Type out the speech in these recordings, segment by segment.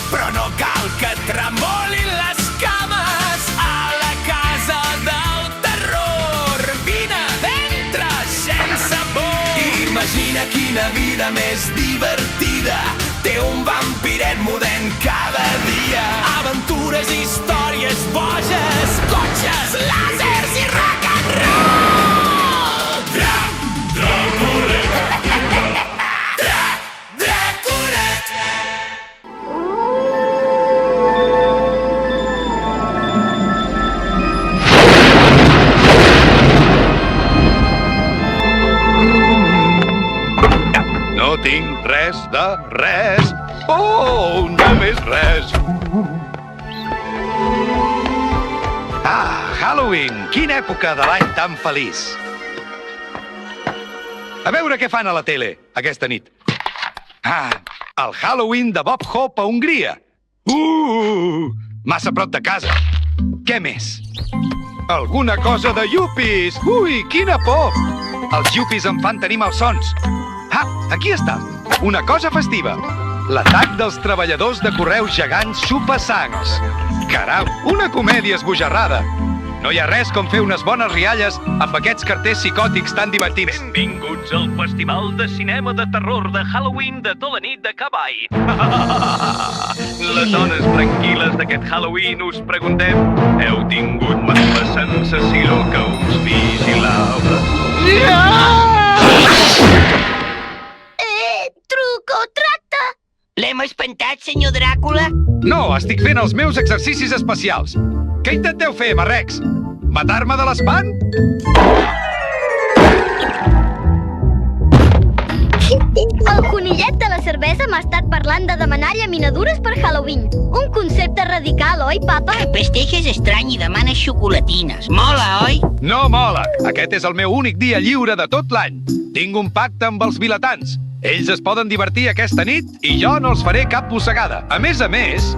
però no cal que tremolin les cames a la casa del terror. Vine, entra sense por. Imagina quina vida més divertida té un vampiret mudent cada dia. Aventures, històries boges, cotxes, làsers i rock and roll. Draculet. Draculet. No tinc res de res. Oh, només res. Ah, Halloween! Quina època de l'any tan feliç. A veure què fan a la tele aquesta nit. Ah, el Halloween de Bob Hope a Hongria. Massa prop de casa. Què més? Alguna cosa de iupis. Ui, quina por! Els iupis em fan tenir malsons. Ah, aquí està. Una cosa festiva. L'atac dels treballadors de correus gegants xupassangs. Caram, una comèdia esbojarrada. No hi ha res com fer unes bones rialles amb aquests carters psicòtics tan divertits. Benvinguts al Festival de Cinema de Terror de Halloween de tota la nit de Cavall. Les dones tranquil·les d'aquest Halloween us preguntem: heu tingut mai la sensació que us vigilava? Truc o tracte? L'hem espantat, senyor Dràcula? No, estic fent els meus exercicis especials. Què intenteu fer, marrecs? Matar-me de l'espant? El conillet de la cervesa m'ha estat parlant de demanar llaminadures per Halloween. Un concepte radical, oi, papa? El pesteig és estrany i demana xocolatines. Mola, oi? No mola. Aquest és el meu únic dia lliure de tot l'any. Tinc un pacte amb els vilatans. Ells es poden divertir aquesta nit i jo no els faré cap mossegada. A més...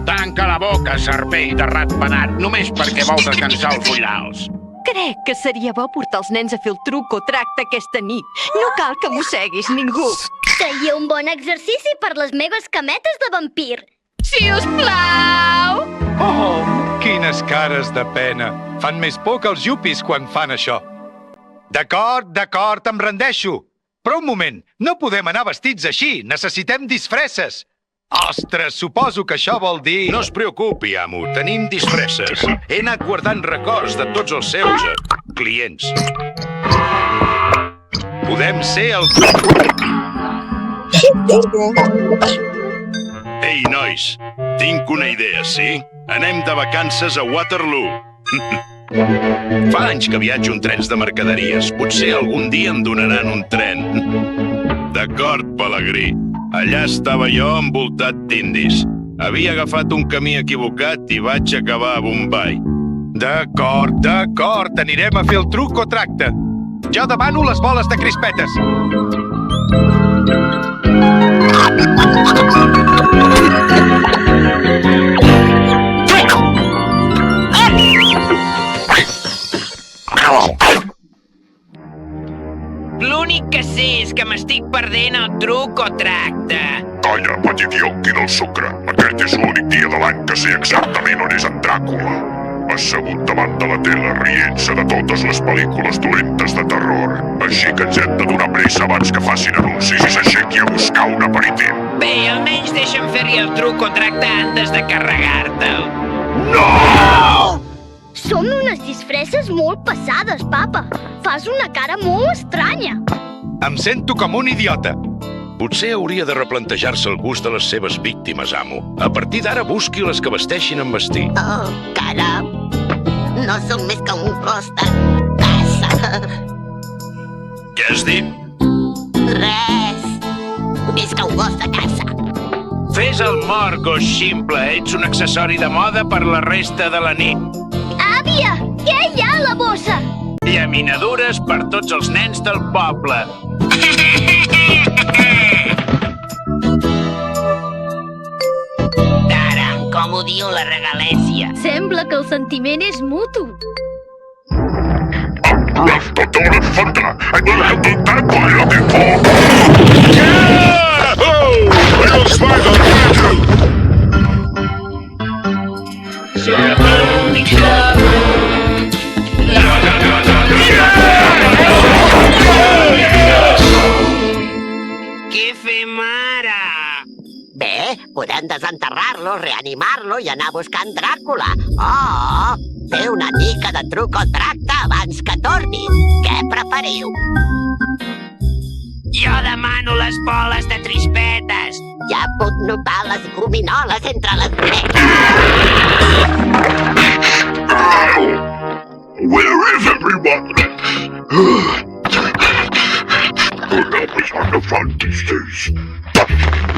Tanca la boca, cervell de ratpenat, només perquè vols descansar els ullals. Crec que seria bo portar els nens a fer el truc o tracte aquesta nit. No cal que mosseguis ningú. Seria un bon exercici per les meves cametes de vampir. Si us plau! Oh, quines cares de pena. Fan més por que els iupis quan fan això. D'acord, em rendeixo. Però un moment, no podem anar vestits així. Necessitem disfresses. Ostres, suposo que això vol dir... No es preocupi, amo. Tenim disfresses. He anat guardant records de tots els seus clients. Podem ser el... Ei, nois, tinc una idea, sí? Anem de vacances a Waterloo. Fa anys que viatjo en trens de mercaderies. Potser algun dia em donaran un tren. D'acord, Pelegrí. Allà estava jo envoltat d'indis. Havia agafat un camí equivocat i vaig acabar a Bombay. D'acord, anirem a fer el truc o tracte. Jo demano les boles de crispetes. L'únic que sé és que m'estic perdent el truc o tracte. Calla, petit ionqui del sucre. Aquest és l'únic dia de l'any que sé exactament on és en Dràcula. Assegut davant de la tele, rient-se de totes les pel·lícules dolentes de terror. Així que ens hem de donar pressa abans que facin anuncis i s'aixequi a buscar un aperitiu. Bé, almenys deixa'm fer-li el truc o tracte antes de carregar-te'l. Som unes disfresses molt passades, papa. Fas una cara molt estranya. Em sento com un idiota. Potser hauria de replantejar-se el gust de les seves víctimes, amo. A partir d'ara busqui les que vesteixin amb vestir. Oh, caram. No som més que un cos de caça. Què has dit? Res. Més que un gos de caça. Fes el mort, gos ximple. Ets un accessori de moda per la resta de la nit. Àvia, què hi ha a la bossa? Llaminadures per tots els nens del poble. Caram, com odio la regalèsia. Sembla que el sentiment és mutu. Bé, podem desenterrar-lo, reanimar-lo i anar buscant Dràcula. O fer una mica de truc o tracte abans que torni. Què preferiu? Jo demano les boles de crispetes. Ja puc notar les gominoles entre les gretes. Where is everyone? The numbers on the frontispiece.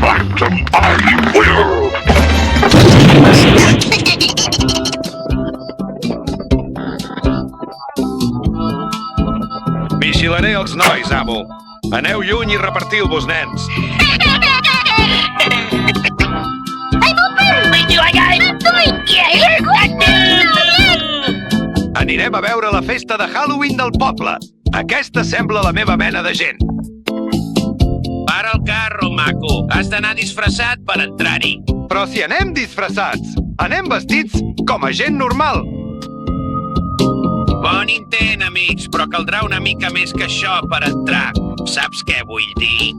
Back to my will. Vigilaré els nois, amo. Aneu lluny i repartiu-vos, nens. Anirem a veure la festa de Halloween del poble. Aquesta sembla la meva mena de gent. Para el carro, maco. Has d'anar disfressat per entrar-hi. Però si anem disfressats, anem vestits com a gent normal. Bon intent, amics, però caldrà una mica més que això per entrar. Saps què vull dir?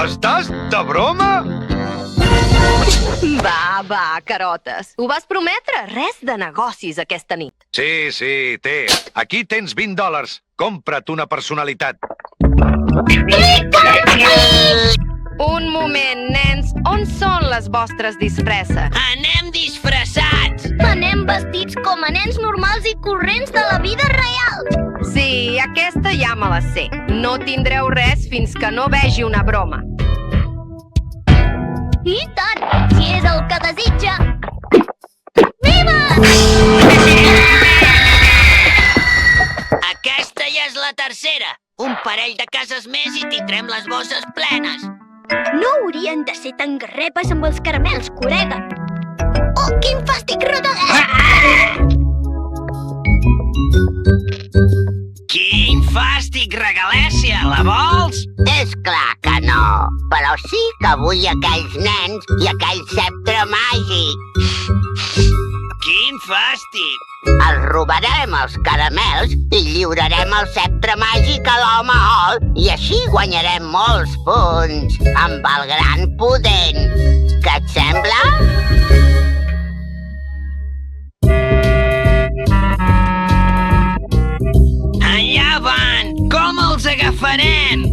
Estàs de broma? Va, carotes. Ho vas prometre? Res de negocis aquesta nit. Sí, té. Aquí tens $20. Compra't una personalitat. Un moment, nens. On són les vostres disfresses? Anem disfressats! Anem vestits com a nens normals i corrents de la vida real. Sí, aquesta ja me la sé. No tindreu res fins que no vegi una broma. I tant, si és el que desitja. Viva! Aquesta ja és la tercera. Un parell de cases més i tindrem les bosses plenes. No haurien de ser tan garrepes amb els caramels, col·lega. Oh, quin fàstic rodogat! Quin fàstic, regalèssia! La vols? És clar que no, però sí que vull aquells nens i aquell sceptre màgic. Quin fàstic! Els robarem els caramels i lliurarem el sceptre màgic a l'home Hall i així guanyarem molts punts amb el gran pudent. Què et sembla? Allà van! Com els agafarem?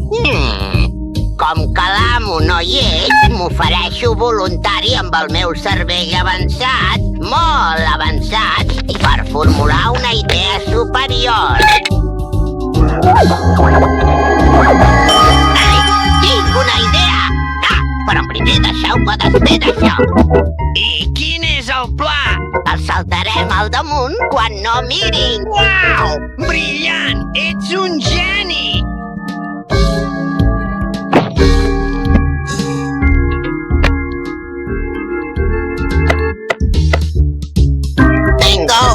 Com que l'amo no hi és, m'ofereixo voluntari amb el meu cervell avançat, molt avançat, per formular una idea superior. Tinc una idea! Però primer deixeu-me desfer d'això. I quin és el pla? El saltarem al damunt quan no mirin. Uau! Brillant! Ets un geni! Bingo!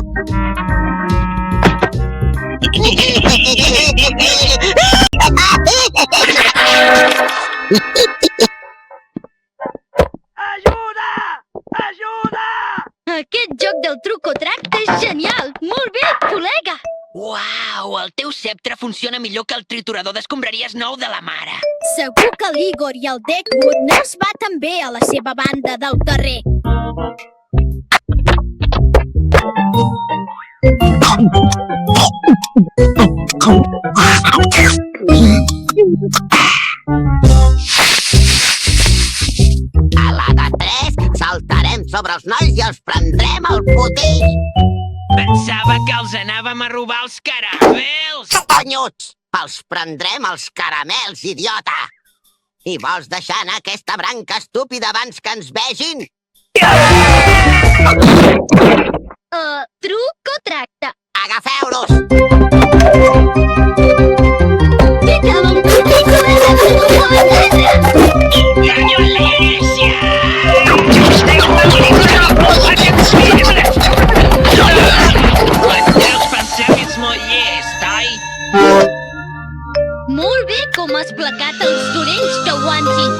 Ajuda! Ajuda! Aquest joc del truc o tracte és genial! Molt bé, col·lega! Uau! El teu sceptre funciona millor que el triturador d'escombraries nou de la mare. Segur que l'Igor i el Deckwood no es va tan bé a la seva banda del carrer. A la de 3 saltarem sobre els nois i els prendrem el potí. Pensava que els anàvem a robar els caramels! Conyuts! Els prendrem els caramels, idiota! I vols deixar anar aquesta branca estúpida abans que ens vegin? Truc o tracte? Agafeu-los! Ganyo en la iglesia! Deus pensar que ets molt llest, oi? Molt bé com has placat els sorells que aguantin.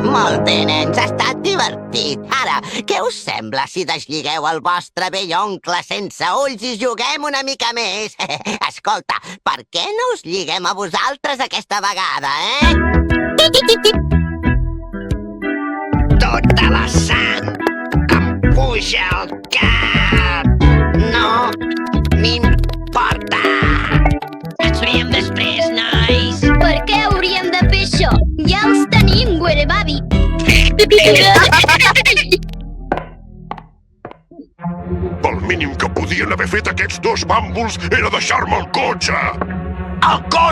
Molt bé, nens, ha estat divertit. Ara, què us sembla si deslligeu el vostre vell oncle sense ulls i juguem una mica més? Escolta, per què no us lliguem a vosaltres aquesta vegada, eh? tota la sang em puja al cap. No m'importa. Ens veiem després, nois. Per què hauríem de fer això? Ja els tenim, Werebabi. El mínim que podien haver fet aquests dos bàmbols era deixar-me el cotxe. El cotxe!